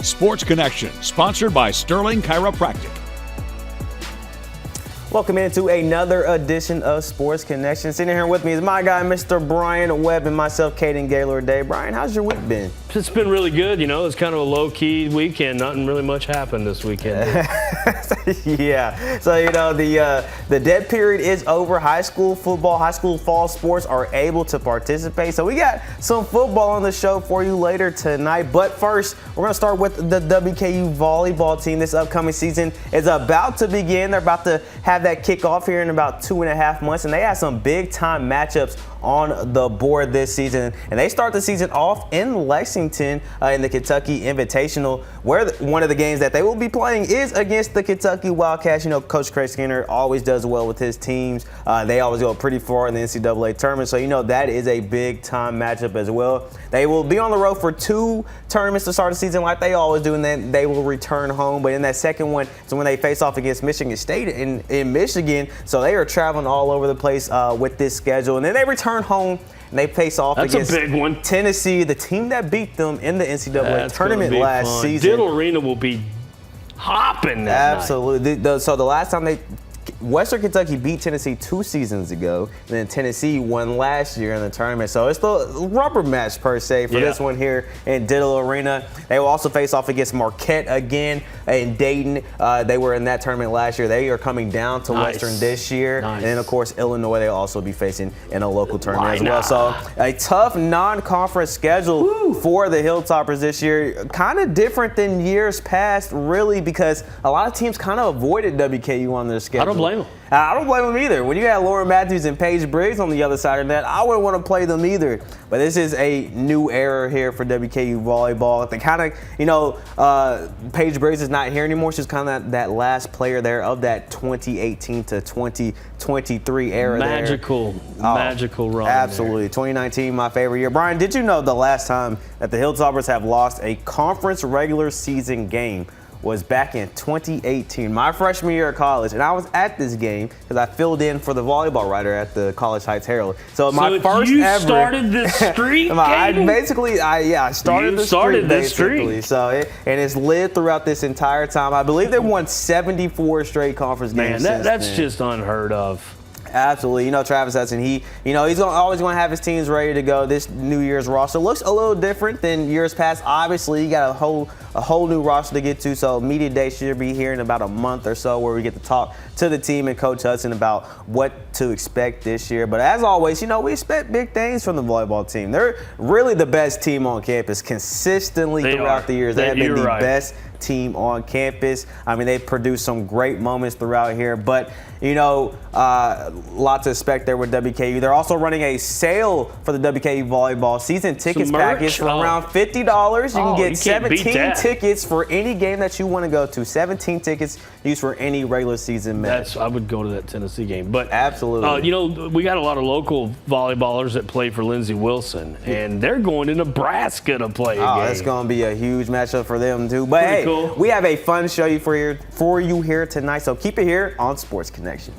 Sports Connection, sponsored by Sterling Chiropractic. Welcome into another edition of Sports Connection. Sitting here with me is my guy, Mr. Brian Webb, and myself, Caden Gaylord Day. Brian, how's your week been? It's been really good. You know, it's kind of a low-key weekend. Nothing really much happened this weekend. Yeah. So, you know, the dead period is over. High school football, high school fall sports are able to participate. So we got some football on the show for you later tonight. But first, we're going to start with the WKU volleyball team. This upcoming season is about to begin. They're about to have that kickoff here in about 2.5 months, and they have some big-time matchups on the board this season. And they start the season off in Lexington in the Kentucky Invitational, where one of the games that they will be playing is against the Kentucky Wildcats. You know, Coach Craig Skinner always does well with his teams. They always go pretty far in the NCAA tournament, so you know that is a big-time matchup as well. They will be on the road for 2 tournaments to start the season like they always do, and then they will return home. But in that second one is when they face off against Michigan State in Michigan, so they are traveling all over the place with this schedule. And then they return home and they face off against a big one. Tennessee, the team that beat them in the NCAA tournament last season. Diddle Arena will be hopping that Absolutely. So the last time Western Kentucky beat Tennessee 2 seasons ago, and then Tennessee won last year in the tournament. So it's the rubber match, per se, for this one here in Diddle Arena. They will also face off against Marquette again in Dayton. They were in that tournament last year. They are coming down to Western this year. And then, of course, Illinois they'll also be facing in a local tournament as well. So a tough non-conference schedule for the Hilltoppers this year. Kind of different than years past, really, because a lot of teams kind of avoided WKU on their schedule. I don't blame them. I don't blame them either. When you had Lauren Matthews and Paige Briggs on the other side of that, I wouldn't want to play them either. But this is a new era here for WKU volleyball. They kind of, you know, Paige Briggs is not here anymore. She's kind of that last player there of that 2018 to 2023 era. Magical run. Absolutely. There. 2019, my favorite year. Brian, did you know the last time that the Hilltoppers have lost a conference regular season game was back in 2018, my freshman year of college, and I was at this game because I filled in for the volleyball writer at the College Heights Herald. So my first you ever started this streak. I started this streak. So it's lived throughout this entire time. I believe they won 74 straight conference games. Man, that's just unheard of. Absolutely. You know, Travis Hudson, he's always going to have his teams ready to go. This New Year's roster looks a little different than years past. Obviously, you got a whole new roster to get to, so Media Day should be here in about a month or so where we get to talk to the team and Coach Hudson about what to expect this year. But as always, you know, we expect big things from the volleyball team. They're really the best team on campus consistently throughout the years. They have been the best team on campus. I mean, they've produced some great moments throughout here, but you know, lot to expect there with WKU. They're also running a sale for the WKU volleyball season tickets package for around $50. You can get 17 tickets for any game that you want to go to. 17 tickets used for any regular season match. I would go to that Tennessee game. But absolutely. You know, we got a lot of local volleyballers that play for Lindsey Wilson, and they're going to Nebraska to play a game. It's going to be a huge matchup for them too. But hey, we have a fun show for you here tonight, so keep it here on Sports Connection.